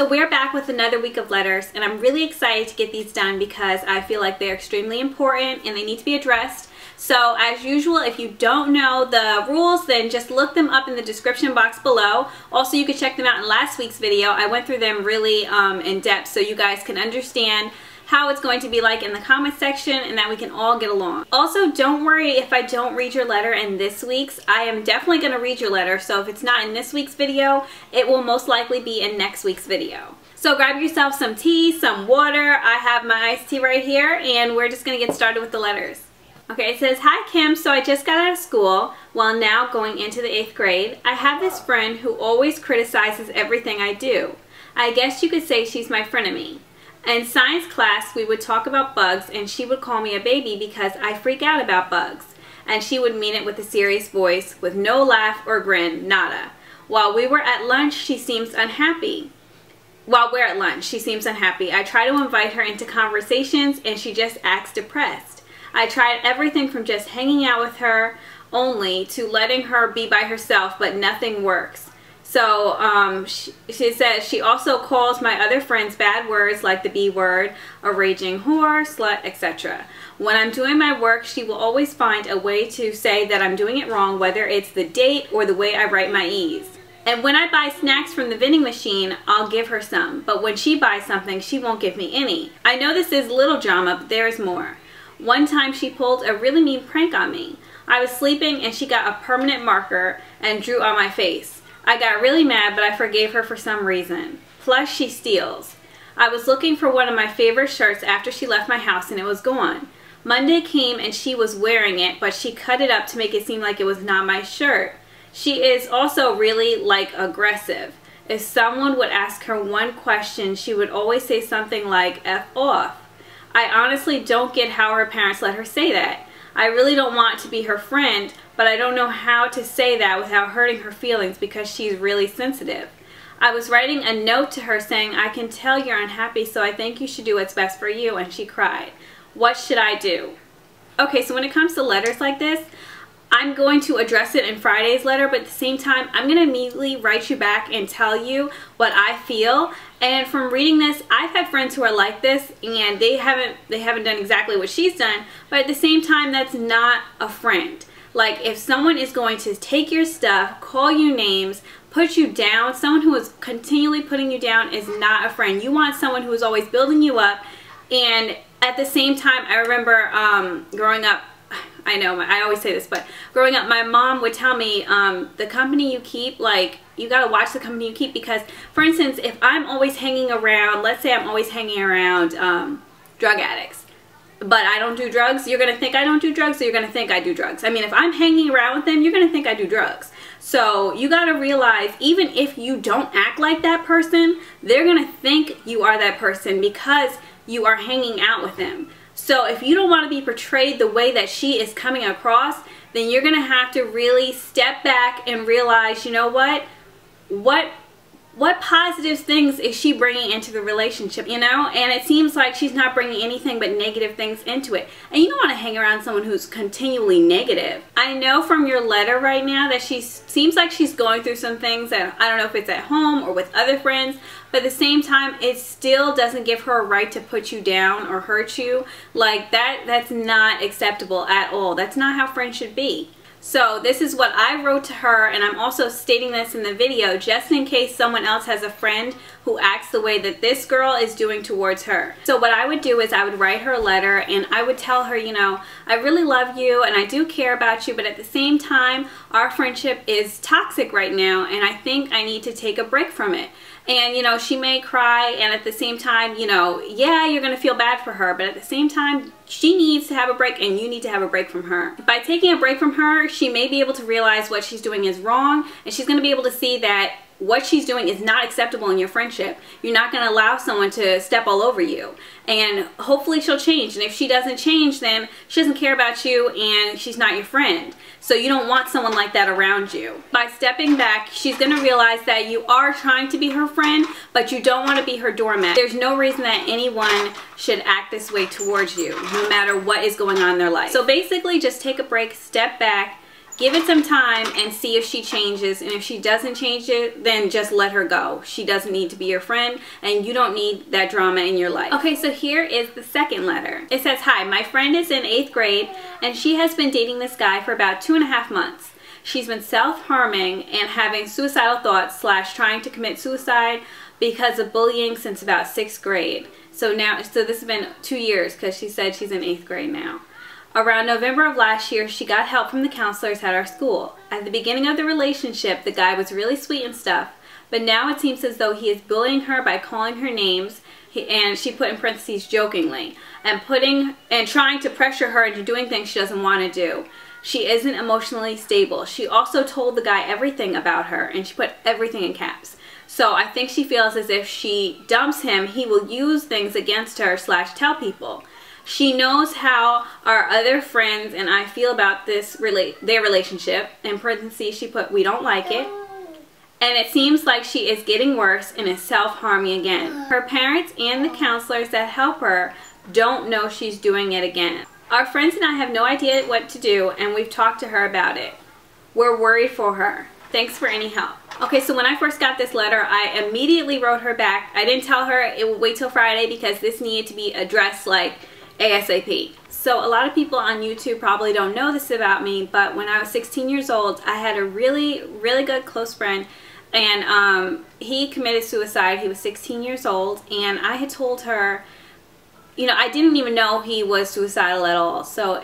So we're back with another week of letters, and I'm really excited to get these done because I feel like they're extremely important and they need to be addressed. So as usual, if you don't know the rules, then just look them up in the description box below. Also, you can check them out in last week's video. I went through them really in depth so you guys can understand how it's going to be like in the comment section and that we can all get along. Also, don't worry if I don't read your letter in this week's. I am definitely going to read your letter, so if it's not in this week's video, it will most likely be in next week's video. So grab yourself some tea, some water. I have my iced tea right here, and we're just going to get started with the letters. Okay, it says, "Hi Kim, so I just got out of school, well now going into the 8th grade. I have this friend who always criticizes everything I do. I guess you could say she's my frenemy. In science class, we would talk about bugs and she would call me a baby because I freak out about bugs. And she would mean it with a serious voice, with no laugh or grin, nada. While we're at lunch, she seems unhappy. I try to invite her into conversations and she just acts depressed. I tried everything from just hanging out with her only to letting her be by herself, but nothing works. So she says she also calls my other friends bad words like the B word, a raging whore, slut, etc. When I'm doing my work, she will always find a way to say that I'm doing it wrong, whether it's the date or the way I write my E's. And when I buy snacks from the vending machine, I'll give her some. But when she buys something, she won't give me any. I know this is little drama, but there is more. One time she pulled a really mean prank on me. I was sleeping and she got a permanent marker and drew on my face. I got really mad, but I forgave her for some reason. Plus, she steals. I was looking for one of my favorite shirts after she left my house and it was gone. Monday came and she was wearing it, but she cut it up to make it seem like it was not my shirt. She is also really, aggressive. If someone would ask her one question, she would always say something like, F off. I honestly don't get how her parents let her say that. I really don't want to be her friend, but I don't know how to say that without hurting her feelings because she's really sensitive. I was writing a note to her saying, I can tell you're unhappy, so I think you should do what's best for you, and she cried. What should I do?" Okay, so when it comes to letters like this, I'm going to address it in Friday's letter, but at the same time, I'm going to immediately write you back and tell you what I feel. And from reading this, I've had friends who are like this, and they haven't done exactly what she's done, but at the same time, that's not a friend. Like, if someone is going to take your stuff, call you names, put you down, someone who is continually putting you down is not a friend. You want someone who is always building you up, and at the same time, I remember growing up, I know, I always say this, but growing up, my mom would tell me, the company you keep, you gotta watch the company you keep, because, for instance, if I'm always hanging around, let's say I'm always hanging around drug addicts, but I don't do drugs, you're gonna think I don't do drugs, so you're gonna think I do drugs. I mean, if I'm hanging around with them, you're gonna think I do drugs. So you gotta realize, even if you don't act like that person, they're gonna think you are that person because you are hanging out with them. So if you don't want to be portrayed the way that she is coming across, then you're going to have to really step back and realize, you know what positive things is she bringing into the relationship, you know? And it seems like she's not bringing anything but negative things into it. And you don't want to hang around someone who's continually negative. I know from your letter right now that she seems like she's going through some things that I don't know if it's at home or with other friends, but at the same time, it still doesn't give her a right to put you down or hurt you. Like, that's not acceptable at all. That's not how friends should be. So this is what I wrote to her, and I'm also stating this in the video just in case someone else has a friend who acts the way that this girl is doing towards her. So what I would do is I would write her a letter and I would tell her, you know, I really love you and I do care about you, but at the same time, our friendship is toxic right now and I think I need to take a break from it. And, you know, she may cry, and at the same time, you know, yeah, you're going to feel bad for her, but at the same time, she needs to have a break and you need to have a break from her. By taking a break from her, she may be able to realize what she's doing is wrong, and she's going to be able to see that what she's doing is not acceptable in your friendship. You're not going to allow someone to step all over you. And hopefully she'll change. And if she doesn't change, then she doesn't care about you and she's not your friend. So you don't want someone like that around you. By stepping back, she's going to realize that you are trying to be her friend, but you don't want to be her doormat. There's no reason that anyone should act this way towards you, no matter what is going on in their life. So basically, just take a break, step back, Give it some time and see if she changes, and if she doesn't change it, then just let her go. She doesn't need to be your friend, and you don't need that drama in your life. Okay, so here is the second letter. It says, hi, my friend is in 8th grade, and she has been dating this guy for about 2.5 months. She's been self-harming and having suicidal thoughts / trying to commit suicide because of bullying since about 6th grade. So this has been 2 years, because she said she's in 8th grade now. Around November of last year, she got help from the counselors at our school. At the beginning of the relationship, the guy was really sweet and stuff, but now it seems as though he is bullying her by calling her names, and she put in parentheses jokingly, and trying to pressure her into doing things she doesn't want to do. She isn't emotionally stable. She also told the guy everything about her, and she put everything in caps. So I think she feels as if she dumps him, he will use things against her / tell people. She knows how our other friends and I feel about their relationship. In parentheses, she put, we don't like it. And it seems like she is getting worse and is self-harming again. Her parents and the counselors that help her don't know she's doing it again. Our friends and I have no idea what to do, and we've talked to her about it. We're worried for her. Thanks for any help. Okay, so when I first got this letter, I immediately wrote her back. I didn't tell her it would wait till Friday because this needed to be addressed like ASAP. So a lot of people on YouTube probably don't know this about me, but when I was 16 years old, I had a really good close friend, and he committed suicide. He was 16 years old, and I had told her, you know, I didn't even know he was suicidal at all. So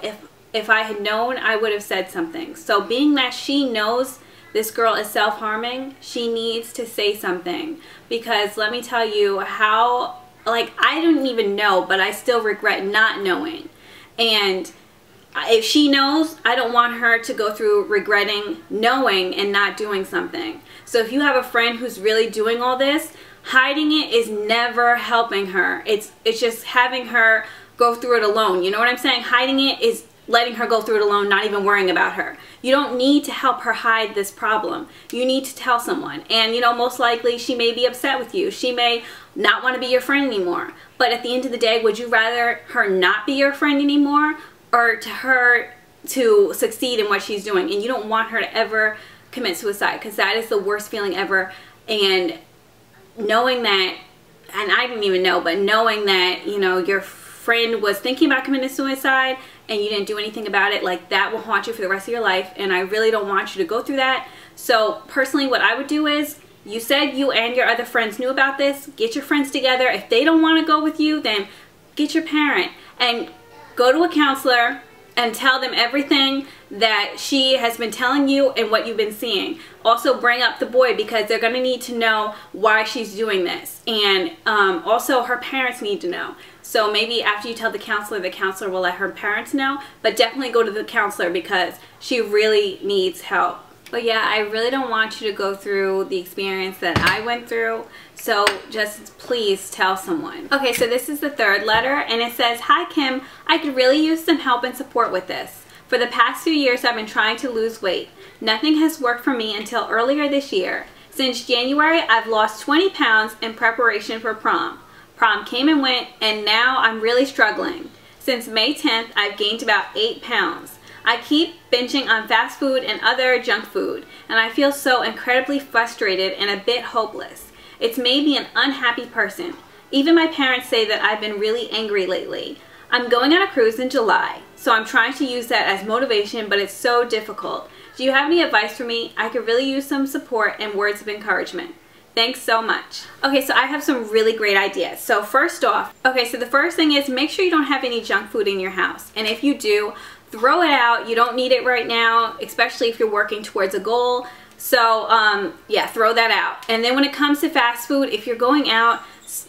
if I had known, I would have said something. So being that she knows this girl is self-harming, she needs to say something, because let me tell you how, like, I didn't even know, but I still regret not knowing. And if she knows, I don't want her to go through regretting knowing and not doing something. So if you have a friend who's really doing all this, hiding it is never helping her. It's just having her go through it alone. You know what I'm saying? Hiding it is letting her go through it alone, not even worrying about her. You don't need to help her hide this problem. You need to tell someone. And you know, most likely she may be upset with you. She may not want to be your friend anymore. But at the end of the day, would you rather her not be your friend anymore, or to her to succeed in what she's doing? And you don't want her to ever commit suicide, because that is the worst feeling ever. And knowing that, and I didn't even know, but knowing that, you know, your friend was thinking about committing suicide and you didn't do anything about it, like, that will haunt you for the rest of your life, and I really don't want you to go through that. So personally, what I would do is, you said you and your other friends knew about this, get your friends together. If they don't want to go with you, then get your parent and go to a counselor and tell them everything that she has been telling you and what you've been seeing. Also bring up the boy, because they're going to need to know why she's doing this. And also her parents need to know. So maybe after you tell the counselor will let her parents know. But definitely go to the counselor, because she really needs help. But yeah, I really don't want you to go through the experience that I went through. So just please tell someone. Okay, so this is the third letter, and it says, hi Kim, I could really use some help and support with this. For the past few years, I've been trying to lose weight. Nothing has worked for me until earlier this year. Since January, I've lost 20 pounds in preparation for prom. Prom came and went, and now I'm really struggling. Since May 10th, I've gained about 8 pounds. I keep binging on fast food and other junk food, and I feel so incredibly frustrated and a bit hopeless. It's made me an unhappy person. Even my parents say that I've been really angry lately. I'm going on a cruise in July, so I'm trying to use that as motivation, but it's so difficult. Do you have any advice for me? I could really use some support and words of encouragement. Thanks so much. Okay, so I have some really great ideas. So first off, okay, so the first thing is make sure you don't have any junk food in your house. And if you do, throw it out. You don't need it right now, especially if you're working towards a goal. So yeah, throw that out. And then when it comes to fast food, if you're going out,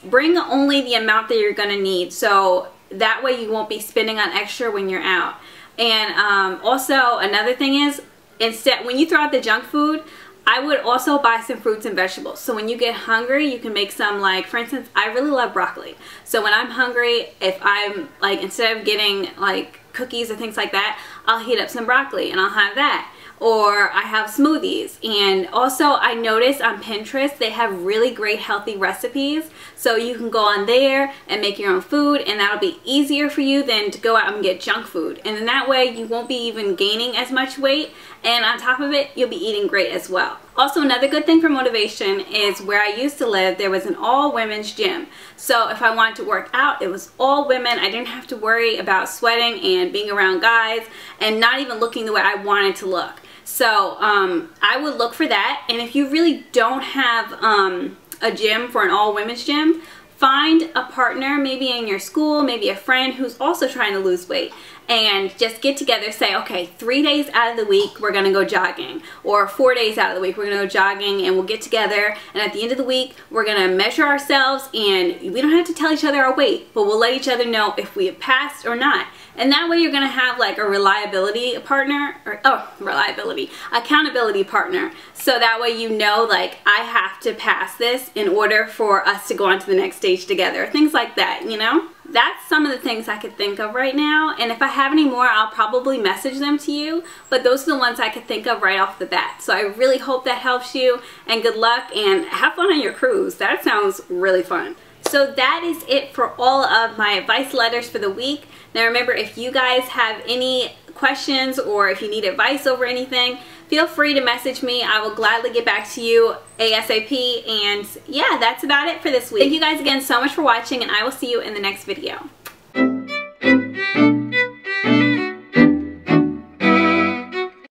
bring only the amount that you're gonna need. So that way you won't be spending on extra when you're out. And also another thing is, instead, when you throw out the junk food, I would also buy some fruits and vegetables. So when you get hungry, you can make some, like, for instance, I really love broccoli. So when I'm hungry, if I'm, like, instead of getting, like, cookies or things like that, I'll heat up some broccoli and I'll have that. Or I have smoothies. And also I noticed on Pinterest they have really great healthy recipes, so you can go on there and make your own food, and that'll be easier for you than to go out and get junk food. And then that way you won't be even gaining as much weight, and on top of it, you'll be eating great as well. Also, another good thing for motivation is where I used to live, there was an all-women's gym. So if I wanted to work out, it was all women. I didn't have to worry about sweating and being around guys and not even looking the way I wanted to look. So I would look for that. And if you really don't have a gym for an all-women's gym, find a partner, maybe in your school, maybe a friend who's also trying to lose weight, and just get together, say, okay, 3 days out of the week we're gonna go jogging, or 4 days out of the week we're gonna go jogging, and we'll get together, and at the end of the week we're gonna measure ourselves, and we don't have to tell each other our weight, but we'll let each other know if we have passed or not. And that way you're gonna have like a accountability partner. So that way you know, like, I have to pass this in order for us to go on to the next stage together. Things like that, you know? That's some of the things I could think of right now. And if I have any more, I'll probably message them to you. But those are the ones I could think of right off the bat. So I really hope that helps you. And good luck and have fun on your cruise. That sounds really fun. So that is it for all of my advice letters for the week. Now remember, if you guys have any questions or if you need advice over anything, feel free to message me. I will gladly get back to you ASAP. And yeah, that's about it for this week. Thank you guys again so much for watching, and I will see you in the next video.